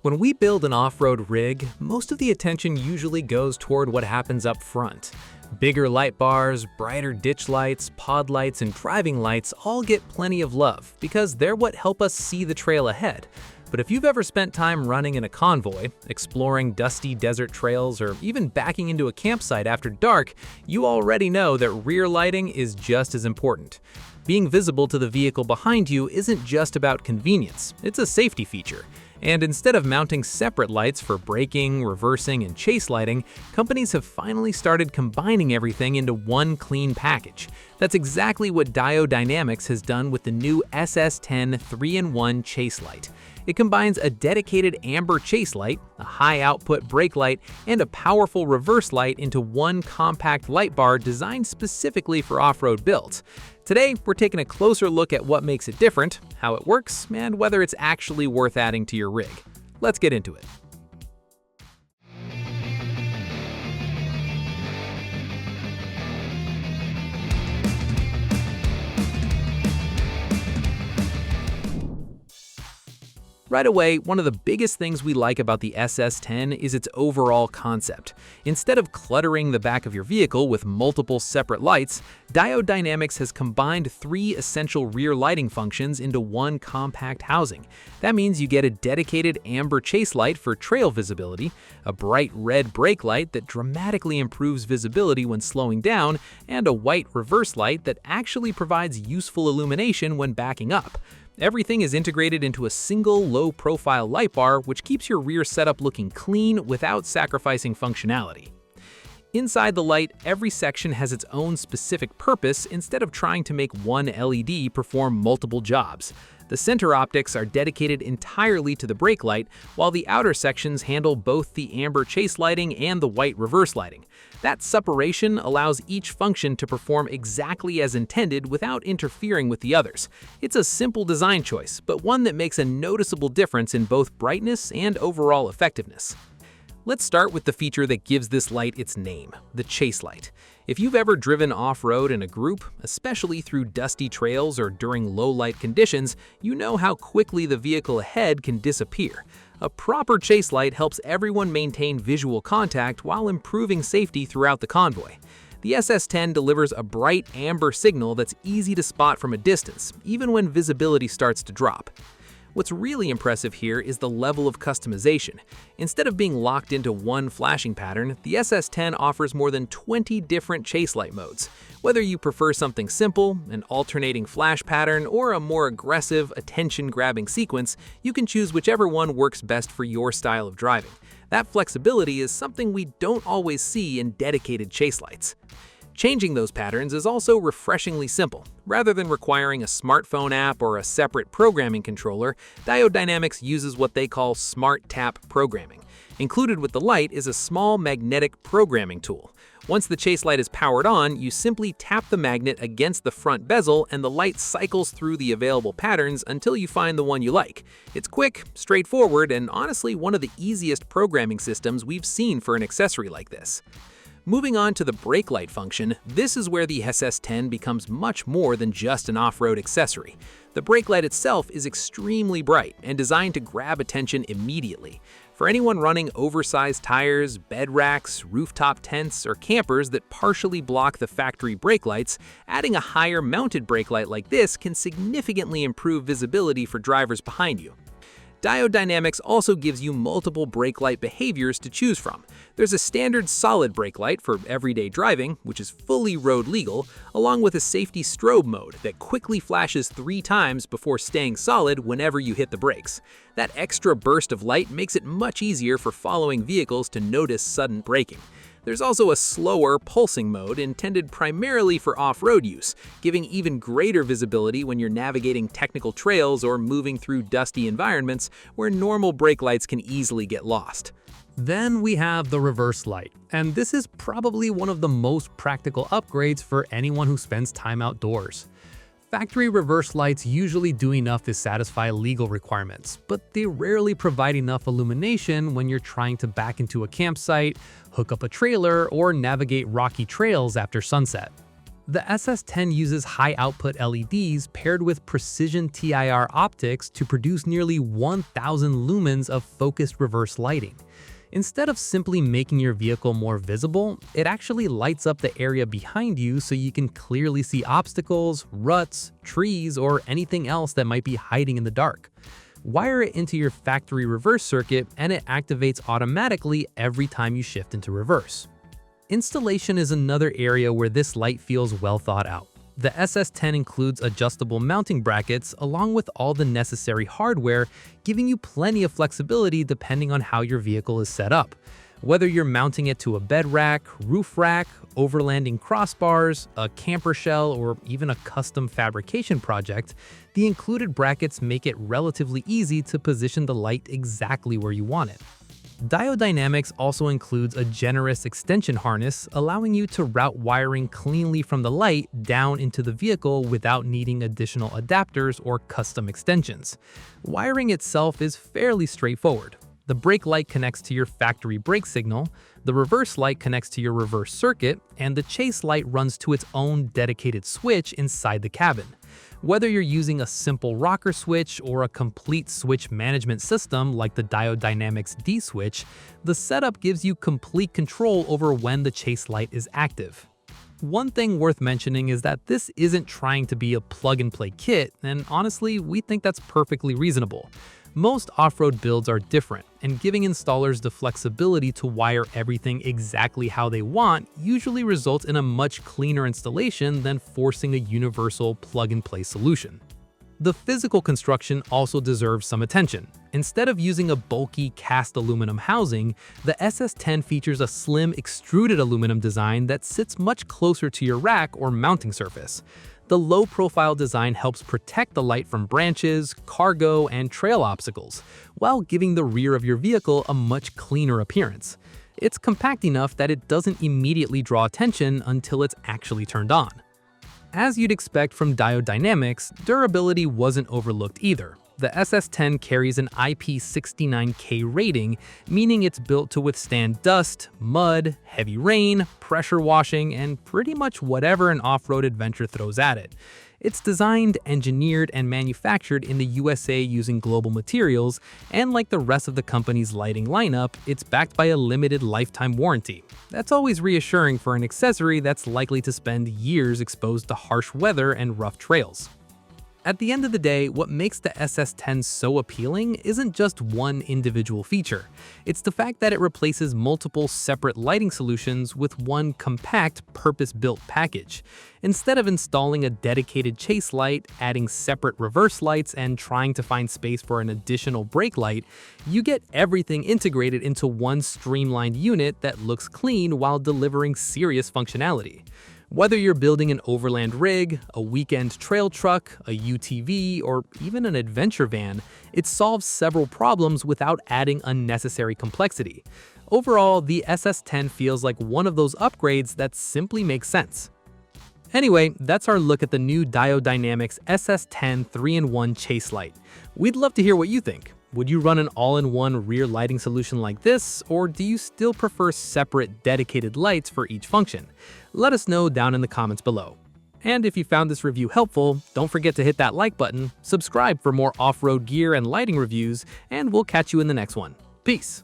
When we build an off-road rig, most of the attention usually goes toward what happens up front. Bigger light bars, brighter ditch lights, pod lights, and driving lights all get plenty of love because they're what help us see the trail ahead. But if you've ever spent time running in a convoy, exploring dusty desert trails, or even backing into a campsite after dark, you already know that rear lighting is just as important. Being visible to the vehicle behind you isn't just about convenience, it's a safety feature. And instead of mounting separate lights for braking, reversing, and chase lighting, companies have finally started combining everything into one clean package. That's exactly what Diode Dynamics has done with the new SS10 3-in-1 chase light. It combines a dedicated amber chase light, a high-output brake light, and a powerful reverse light into one compact light bar designed specifically for off-road builds. Today, we're taking a closer look at what makes it different, how it works, and whether it's actually worth adding to your rig. Let's get into it. Right away, one of the biggest things we like about the SS10 is its overall concept. Instead of cluttering the back of your vehicle with multiple separate lights, Diode Dynamics has combined three essential rear lighting functions into one compact housing. That means you get a dedicated amber chase light for trail visibility, a bright red brake light that dramatically improves visibility when slowing down, and a white reverse light that actually provides useful illumination when backing up. Everything is integrated into a single low-profile light bar, which keeps your rear setup looking clean without sacrificing functionality. Inside the light, every section has its own specific purpose instead of trying to make one LED perform multiple jobs. The center optics are dedicated entirely to the brake light, while the outer sections handle both the amber chase lighting and the white reverse lighting. That separation allows each function to perform exactly as intended without interfering with the others. It's a simple design choice, but one that makes a noticeable difference in both brightness and overall effectiveness. Let's start with the feature that gives this light its name, the chase light. If you've ever driven off-road in a group, especially through dusty trails or during low-light conditions, you know how quickly the vehicle ahead can disappear. A proper chase light helps everyone maintain visual contact while improving safety throughout the convoy. The SS10 delivers a bright amber signal that's easy to spot from a distance, even when visibility starts to drop. What's really impressive here is the level of customization. Instead of being locked into one flashing pattern, the SS10 offers more than 20 different chase light modes. Whether you prefer something simple, an alternating flash pattern, or a more aggressive, attention-grabbing sequence, you can choose whichever one works best for your style of driving. That flexibility is something we don't always see in dedicated chase lights. Changing those patterns is also refreshingly simple. Rather than requiring a smartphone app or a separate programming controller, Diode Dynamics uses what they call Smart Tap programming. Included with the light is a small magnetic programming tool. Once the chase light is powered on, you simply tap the magnet against the front bezel and the light cycles through the available patterns until you find the one you like. It's quick, straightforward, and honestly one of the easiest programming systems we've seen for an accessory like this. Moving on to the brake light function, this is where the SS10 becomes much more than just an off-road accessory. The brake light itself is extremely bright and designed to grab attention immediately. For anyone running oversized tires, bed racks, rooftop tents, or campers that partially block the factory brake lights, adding a higher mounted brake light like this can significantly improve visibility for drivers behind you. Diode Dynamics also gives you multiple brake light behaviors to choose from. There's a standard solid brake light for everyday driving, which is fully road legal, along with a safety strobe mode that quickly flashes 3 times before staying solid whenever you hit the brakes. That extra burst of light makes it much easier for following vehicles to notice sudden braking. There's also a slower, pulsing mode intended primarily for off-road use, giving even greater visibility when you're navigating technical trails or moving through dusty environments where normal brake lights can easily get lost. Then we have the reverse light, and this is probably one of the most practical upgrades for anyone who spends time outdoors. Factory reverse lights usually do enough to satisfy legal requirements, but they rarely provide enough illumination when you're trying to back into a campsite, hook up a trailer, or navigate rocky trails after sunset. The SS10 uses high-output LEDs paired with precision TIR optics to produce nearly 1,000 lumens of focused reverse lighting. Instead of simply making your vehicle more visible, it actually lights up the area behind you so you can clearly see obstacles, ruts, trees, or anything else that might be hiding in the dark. Wire it into your factory reverse circuit and it activates automatically every time you shift into reverse. Installation is another area where this light feels well thought out. The SS10 includes adjustable mounting brackets along with all the necessary hardware, giving you plenty of flexibility depending on how your vehicle is set up. Whether you're mounting it to a bed rack, roof rack, overlanding crossbars, a camper shell, or even a custom fabrication project, the included brackets make it relatively easy to position the light exactly where you want it. Diode Dynamics also includes a generous extension harness, allowing you to route wiring cleanly from the light down into the vehicle without needing additional adapters or custom extensions. Wiring itself is fairly straightforward. The brake light connects to your factory brake signal, the reverse light connects to your reverse circuit, and the chase light runs to its own dedicated switch inside the cabin. Whether you're using a simple rocker switch or a complete switch management system like the Diode Dynamics D switch, the setup gives you complete control over when the chase light is active. One thing worth mentioning is that this isn't trying to be a plug-and-play kit, and honestly, we think that's perfectly reasonable. Most off-road builds are different, and giving installers the flexibility to wire everything exactly how they want usually results in a much cleaner installation than forcing a universal plug-and-play solution. The physical construction also deserves some attention. Instead of using a bulky cast aluminum housing, the SS10 features a slim extruded aluminum design that sits much closer to your rack or mounting surface. The low-profile design helps protect the light from branches, cargo, and trail obstacles, while giving the rear of your vehicle a much cleaner appearance. It's compact enough that it doesn't immediately draw attention until it's actually turned on. As you'd expect from Diode Dynamics, durability wasn't overlooked either. The SS10 carries an IP69K rating, meaning it's built to withstand dust, mud, heavy rain, pressure washing, and pretty much whatever an off-road adventure throws at it. It's designed, engineered, and manufactured in the USA using global materials, and like the rest of the company's lighting lineup, it's backed by a limited lifetime warranty. That's always reassuring for an accessory that's likely to spend years exposed to harsh weather and rough trails. At the end of the day, what makes the SS10 so appealing isn't just one individual feature. It's the fact that it replaces multiple separate lighting solutions with one compact, purpose-built package. Instead of installing a dedicated chase light, adding separate reverse lights, and trying to find space for an additional brake light, you get everything integrated into one streamlined unit that looks clean while delivering serious functionality. Whether you're building an overland rig, a weekend trail truck, a UTV, or even an adventure van, it solves several problems without adding unnecessary complexity. Overall, the SS10 feels like one of those upgrades that simply makes sense. Anyway, that's our look at the new Diode Dynamics SS10 3-in-1 chase light. We'd love to hear what you think. Would you run an all-in-one rear lighting solution like this, or do you still prefer separate dedicated lights for each function? Let us know down in the comments below. And if you found this review helpful, don't forget to hit that like button, subscribe for more off-road gear and lighting reviews, and we'll catch you in the next one. Peace!